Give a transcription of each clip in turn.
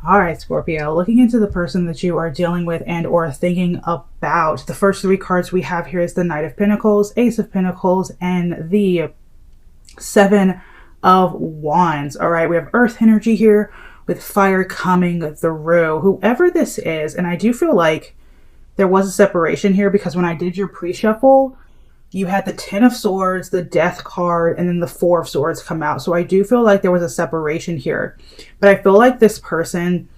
All right, Scorpio, looking into the person that you are dealing with and or thinking about. The first three cards we have here is the Knight of Pentacles, Ace of Pentacles, and the Seven of Wands. All right, we have earth energy here with fire coming through. Whoever this is, and I do feel like there was a separation here because when I did your pre-shuffle, you had the Ten of Swords, the Death card, and then the Four of Swords come out. So I do feel like there was a separation here. But I feel like this person,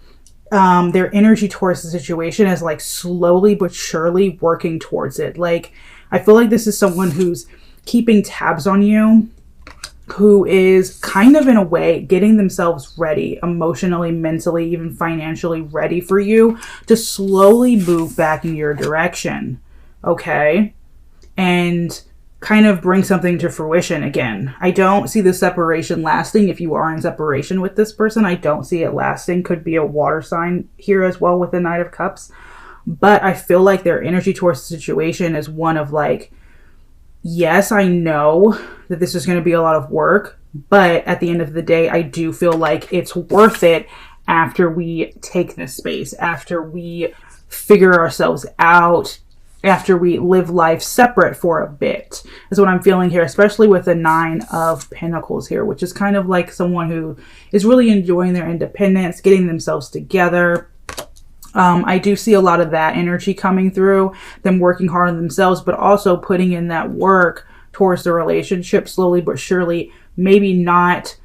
their energy towards the situation is like slowly but surely working towards it. Like, I feel like this is someone who's keeping tabs on you, who is kind of in a way getting themselves ready emotionally, mentally, even financially ready for you to slowly move back in your direction. Okay? And kind of bring something to fruition again. I don't see the separation lasting. If you are in separation with this person, I don't see it lasting. Could be a water sign here as well with the Knight of Cups. But I feel like their energy towards the situation is one of like, yes, I know that this is going to be a lot of work, but at the end of the day, I do feel like it's worth it after we take this space, after we figure ourselves out, after we live life separate for a bit, is what I'm feeling here, especially with the Nine of Pentacles here, which is kind of like someone who is really enjoying their independence, getting themselves together. I do see a lot of that energy coming through, them working hard on themselves, but also putting in that work towards the relationship slowly but surely, maybe not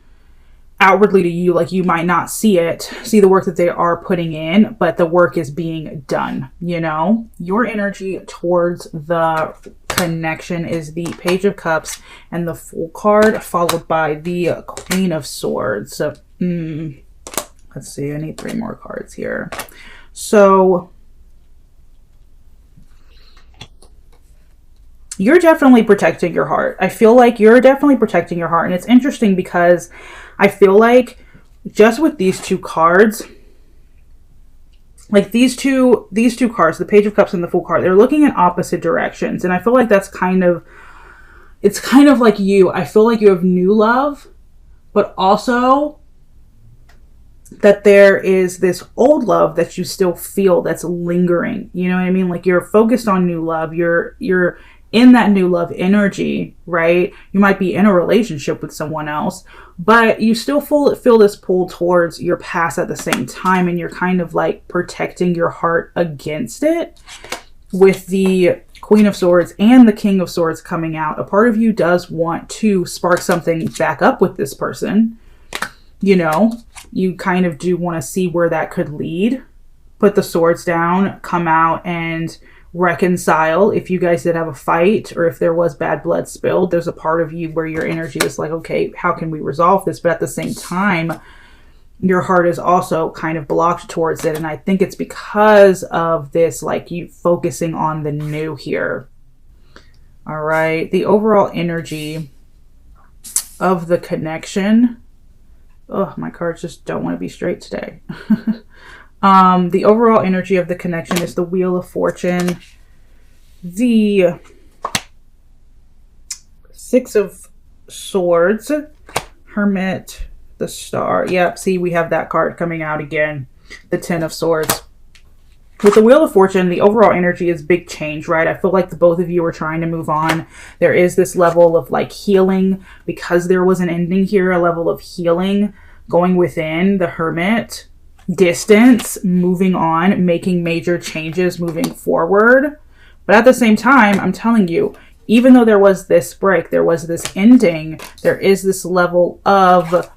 outwardly to you, like you might not see the work that they are putting in, but the work is being done, you know? Your energy towards the connection is the Page of Cups and the Fool card, followed by the Queen of Swords. So, let's see, I need 3 more cards here. So, you're definitely protecting your heart. I feel like you're definitely protecting your heart. And it's interesting because I feel like just with these 2 cards, like these two cards, the Page of Cups and the Fool card, they're looking in opposite directions. And I feel like it's kind of like you. I feel like you have new love, but also that there is this old love that you still feel that's lingering. You know what I mean? Like you're focused on new love. You're in that new love energy, right? You might be in a relationship with someone else, but you still feel this pull towards your past at the same time, and you're kind of like protecting your heart against it. With the Queen of Swords and the King of Swords coming out, a part of you does want to spark something back up with this person. You know, you kind of do want to see where that could lead. Put the swords down, come out and reconcile. If you guys did have a fight or if there was bad blood spilled, there's a part of you where your energy is like, okay, how can we resolve this? But at the same time, your heart is also kind of blocked towards it. And I think it's because of this, like you focusing on the new here. All right. The overall energy of the connection. Oh, my cards just don't want to be straight today. The overall energy of the connection is the Wheel of Fortune, the Six of Swords, Hermit, the Star. Yep, see, we have that card coming out again, the Ten of Swords. With the Wheel of Fortune, the overall energy is big change, right? I feel like the both of you are trying to move on. There is this level of like healing because there was an ending here, a level of healing going within the Hermit. Distance, moving on, making major changes, moving forward. But at the same time, I'm telling you, even though there was this break, there was this ending, there is this level of,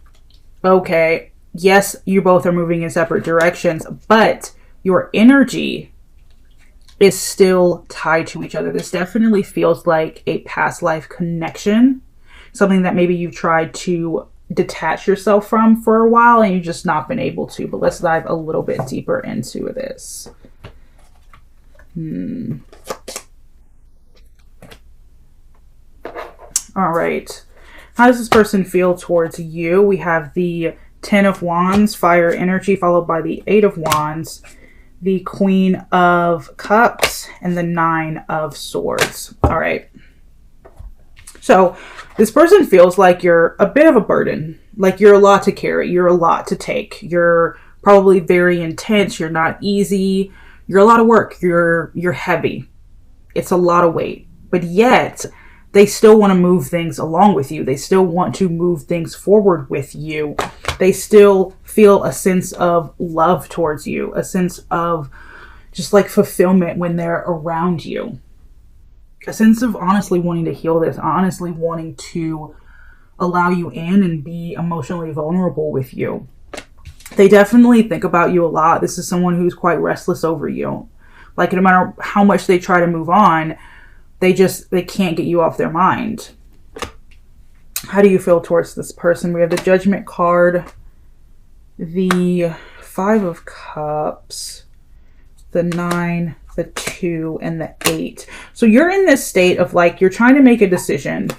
okay, yes, you both are moving in separate directions, but your energy is still tied to each other. This definitely feels like a past life connection, something that maybe you've tried to detach yourself from for a while and you've just not been able to. But let's dive a little bit deeper into this. All right. How does this person feel towards you? We have the Ten of Wands, fire energy, followed by the Eight of Wands, the Queen of Cups, and the Nine of Swords. All right. So this person feels like you're a bit of a burden, like you're a lot to carry, you're a lot to take, you're probably very intense. You're not easy. You're a lot of work. You're heavy. It's a lot of weight. But yet, they still want to move things along with you. They still want to move things forward with you. They still feel a sense of love towards you, a sense of just like fulfillment when they're around you. A sense of honestly wanting to heal this, honestly wanting to allow you in and be emotionally vulnerable with you. They definitely think about you a lot. This is someone who's quite restless over you. Like, no matter how much they try to move on, they can't get you off their mind. How do you feel towards this person? We have the Judgment card, the 5 of Cups, the 9, the 2, and the 8. So you're in this state of like, you're trying to make a decision.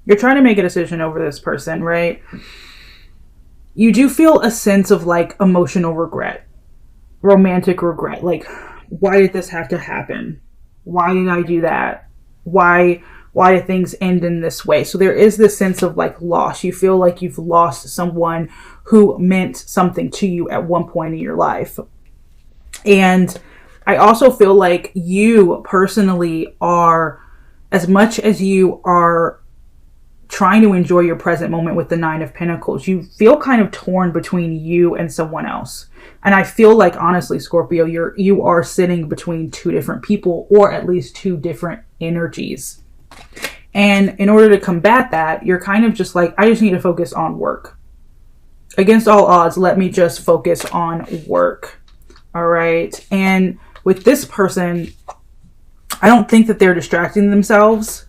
You're trying to make a decision over this person, right? You do feel a sense of like emotional regret, romantic regret. Like, why did this have to happen? Why did I do that? Why did things end in this way? So there is this sense of like loss. You feel like you've lost someone who meant something to you at one point in your life. And I also feel like you personally are, as much as you are trying to enjoy your present moment with the 9 of Pentacles, you feel kind of torn between you and someone else. And I feel like, honestly, Scorpio, you are sitting between 2 different people, or at least 2 different energies. And in order to combat that, you're kind of just like, I just need to focus on work. Against all odds, let me just focus on work. All right. And with this person, I don't think that they're distracting themselves.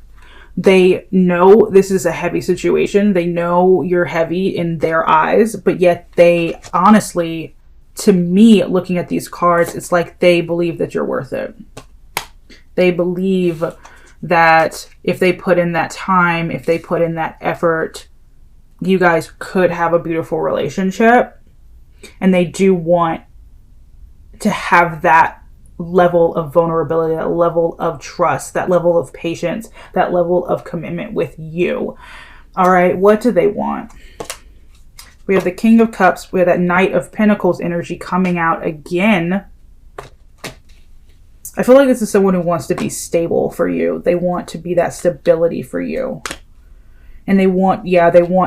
They know this is a heavy situation. They know you're heavy in their eyes, but yet they honestly, to me, looking at these cards, it's like they believe that you're worth it. They believe that if they put in that time, if they put in that effort, you guys could have a beautiful relationship. And they do want to have that level of vulnerability, that level of trust, that level of patience, that level of commitment with you. All right, what do they want? We have the King of Cups. We have that Knight of Pentacles energy coming out again. I feel like this is someone who wants to be stable for you. They want to be that stability for you. And they want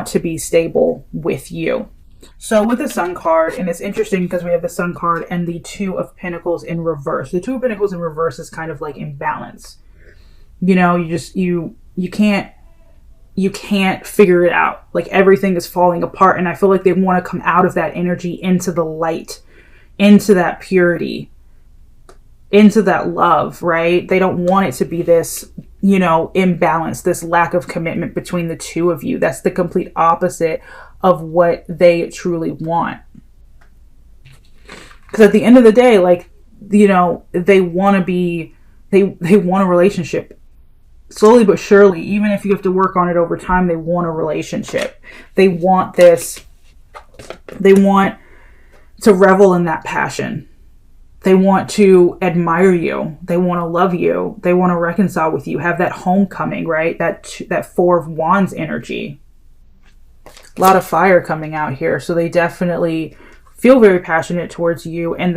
to be stable with you. So with the Sun card, and it's interesting because we have the Sun card and the 2 of Pentacles in reverse. The 2 of Pentacles in reverse is kind of like imbalance. You know, you can't figure it out. Like, everything is falling apart. And I feel like they want to come out of that energy into the light, into that purity, into that love, right? They don't want it to be this, imbalance, this lack of commitment between the 2 of you. That's the complete opposite of what they truly want. Because at the end of the day, like, they want a relationship. Slowly but surely, even if you have to work on it over time, they want a relationship. They want this. They want to revel in that passion. They want to admire you. They want to love you. They want to reconcile with you. Have that homecoming, right? That 4 of Wands energy. A lot of fire coming out here. So they definitely feel very passionate towards you, and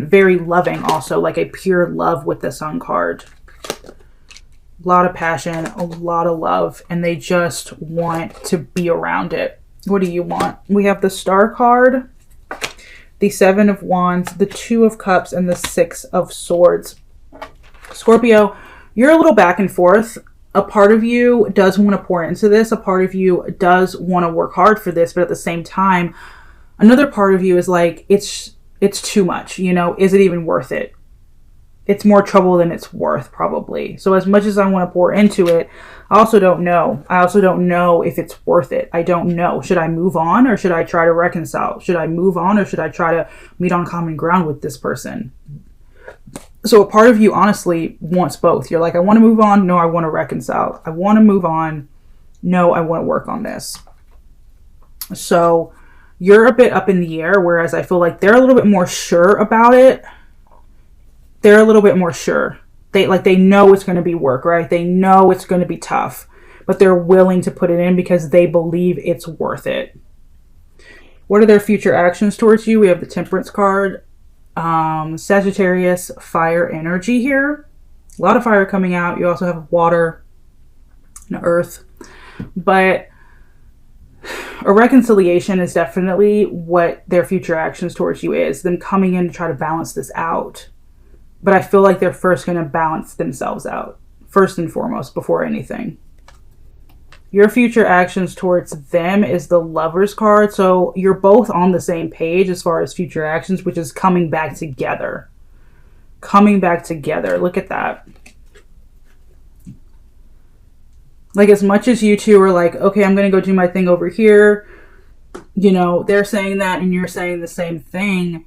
very loving also, like a pure love with the Sun card. A lot of passion, a lot of love, and they just want to be around it. What do you want? We have the Star card, the 7 of Wands, the 2 of Cups, and the 6 of Swords. Scorpio, you're a little back and forth. A part of you does want to pour into this. A part of you does want to work hard for this, but at the same time, another part of you is like, it's too much. Is it even worth it? It's more trouble than it's worth, probably. So as much as I want to pour into it, I also don't know. I also don't know if it's worth it. I don't know. Should I move on, or should I try to reconcile? Should I move on, or should I try to meet on common ground with this person? So a part of you honestly wants both. You're like, I want to move on. No, I want to reconcile. I want to move on. No, I want to work on this. So you're a bit up in the air, whereas I feel like they're a little bit more sure about it. They're a little bit more sure. They know it's going to be work, right? They know it's going to be tough, but they're willing to put it in because they believe it's worth it. What are their future actions towards you? We have the Temperance card. Sagittarius, fire energy here. A lot of fire coming out. You also have water and earth. But a reconciliation is definitely what their future actions towards you is. Them coming in to try to balance this out. But I feel like they're first going to balance themselves out. First and foremost, before anything. Your future actions towards them is the Lovers card. So you're both on the same page as far as future actions, which is coming back together. Coming back together. Look at that. Like, as much as you two are like, okay, I'm going to go do my thing over here. You know, they're saying that and you're saying the same thing.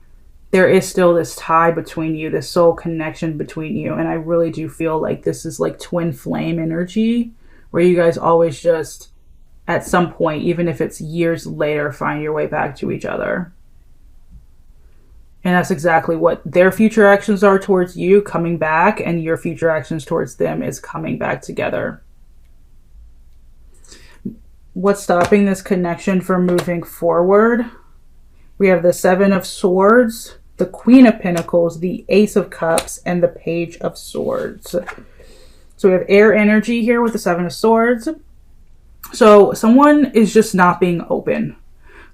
There is still this tie between you, this soul connection between you. And I really do feel like this is like twin flame energy, where you guys always just, at some point, even if it's years later, find your way back to each other. And that's exactly what their future actions are towards you, coming back, and your future actions towards them is coming back together. What's stopping this connection from moving forward? We have the Seven of Swords, the Queen of Pentacles, the Ace of Cups, and the Page of Swords. So we have air energy here with the Seven of Swords. So someone is just not being open.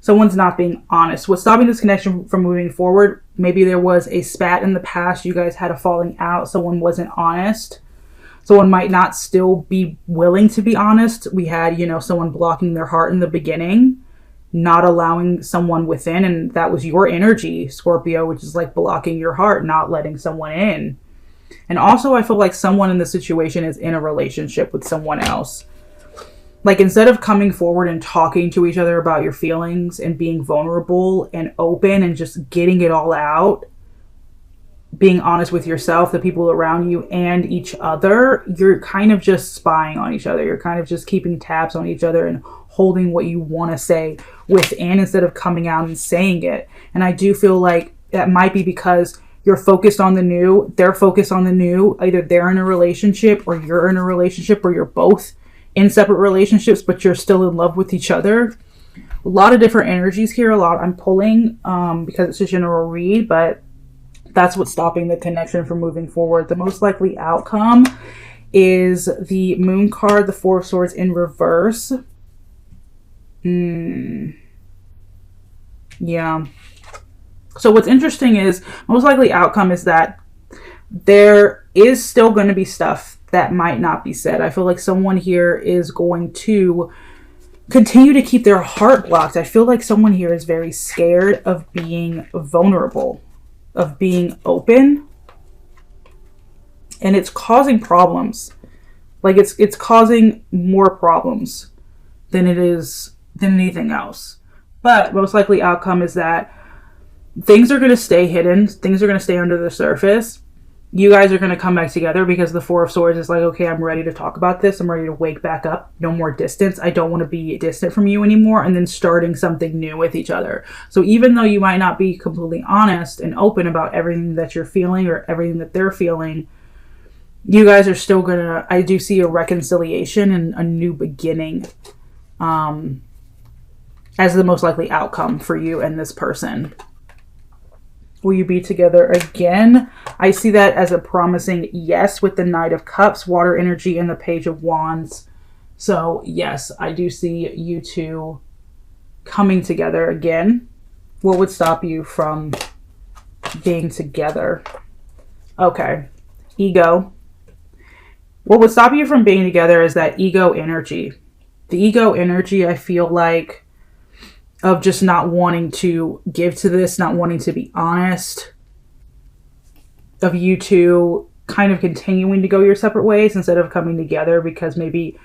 Someone's not being honest. What's stopping this connection from moving forward? Maybe there was a spat in the past. You guys had a falling out. Someone wasn't honest. Someone might not still be willing to be honest. We had, you know, someone blocking their heart in the beginning, not allowing someone within. And that was your energy, Scorpio, which is like blocking your heart, not letting someone in. And also, I feel like someone in the situation is in a relationship with someone else. Like, instead of coming forward and talking to each other about your feelings and being vulnerable and open and just getting it all out, being honest with yourself, the people around you, and each other, you're kind of just spying on each other. You're kind of just keeping tabs on each other and holding what you want to say within instead of coming out and saying it. And I do feel like that might be because you're focused on the new, they're focused on the new. Either they're in a relationship or you're in a relationship, or you're both in separate relationships, but you're still in love with each other. A lot of different energies here. A lot I'm pulling because it's a general read, but that's what's stopping the connection from moving forward. The most likely outcome is the Moon card, the Four of Swords in reverse. Yeah. So what's interesting is, most likely outcome is that there is still going to be stuff that might not be said. I feel like someone here is going to continue to keep their heart blocked. I feel like someone here is very scared of being vulnerable, of being open. And it's causing problems. Like, it's causing more problems than it is than anything else. But most likely outcome is that things are going to stay hidden. Things are going to stay under the surface. You guys are going to come back together because the Four of Swords is like, okay, I'm ready to talk about this. I'm ready to wake back up. No more distance. I don't want to be distant from you anymore. And then starting something new with each other. So even though you might not be completely honest and open about everything that you're feeling or everything that they're feeling, you guys are still going to, I do see a reconciliation and a new beginning as the most likely outcome for you and this person. Will you be together again? I see that as a promising yes with the Knight of Cups, water energy, and the Page of Wands. So yes, I do see you two coming together again. What would stop you from being together? Okay, ego. What would stop you from being together is that ego energy. The ego energy, I feel like, of just not wanting to give to this, not wanting to be honest, of you two kind of continuing to go your separate ways instead of coming together because maybe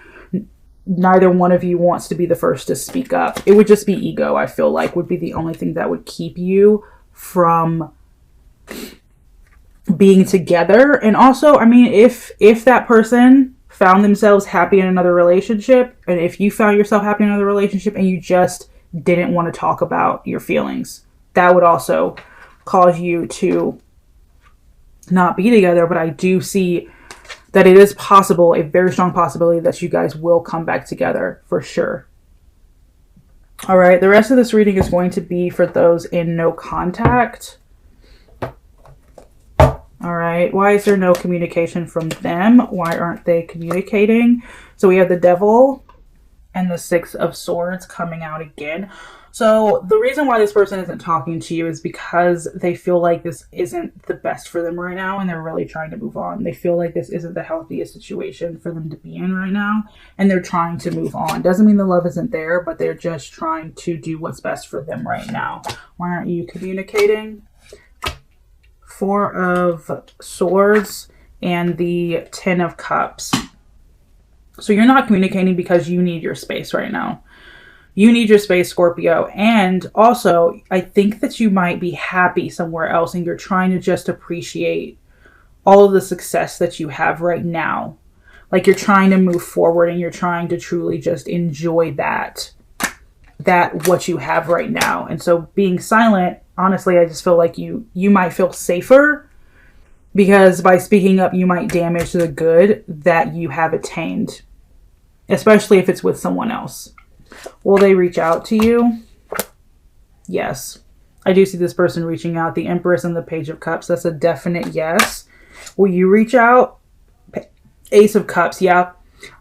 neither one of you wants to be the first to speak up. It would just be ego, I feel like, would be the only thing that would keep you from being together. And also, I mean, if that person found themselves happy in another relationship, and if you found yourself happy in another relationship and you just didn't want to talk about your feelings, that would also cause you to not be together. But I do see that it is possible, a very strong possibility, that you guys will come back together for sure. All right, the rest of this reading is going to be for those in no contact. All right, why is there no communication from them? Why aren't they communicating? So we have the Devil and the Six of Swords coming out again. So the reason why this person isn't talking to you is because they feel like this isn't the best for them right now, and they're really trying to move on. They feel like this isn't the healthiest situation for them to be in right now, and they're trying to move on. Doesn't mean the love isn't there, but they're just trying to do what's best for them right now. Why aren't you communicating? Four of Swords and the Ten of Cups. So you're not communicating because you need your space right now. You need your space, Scorpio. And also, I think that you might be happy somewhere else and you're trying to just appreciate all of the success that you have right now. Like you're trying to move forward and you're trying to truly just enjoy that what you have right now. And so being silent, honestly, I just feel like you might feel safer because by speaking up, you might damage the good that you have attained, especially if it's with someone else. Will they reach out to you? Yes. I do see this person reaching out. The Empress and the Page of Cups. That's a definite yes. Will you reach out? Ace of Cups. Yeah.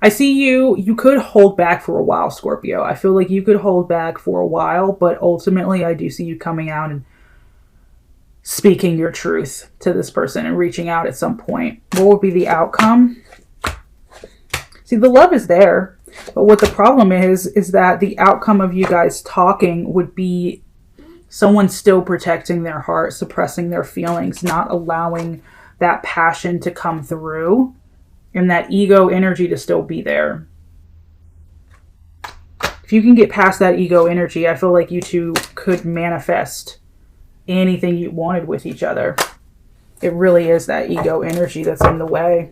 I see you. You could hold back for a while, Scorpio. I feel like you could hold back for a while, but ultimately I do see you coming out and speaking your truth to this person and reaching out at some point. What would be the outcome? See, the love is there. But what the problem is that the outcome of you guys talking would be someone still protecting their heart, suppressing their feelings, not allowing that passion to come through and that ego energy to still be there. If you can get past that ego energy, I feel like you two could manifest anything you wanted with each other. It really is that ego energy that's in the way.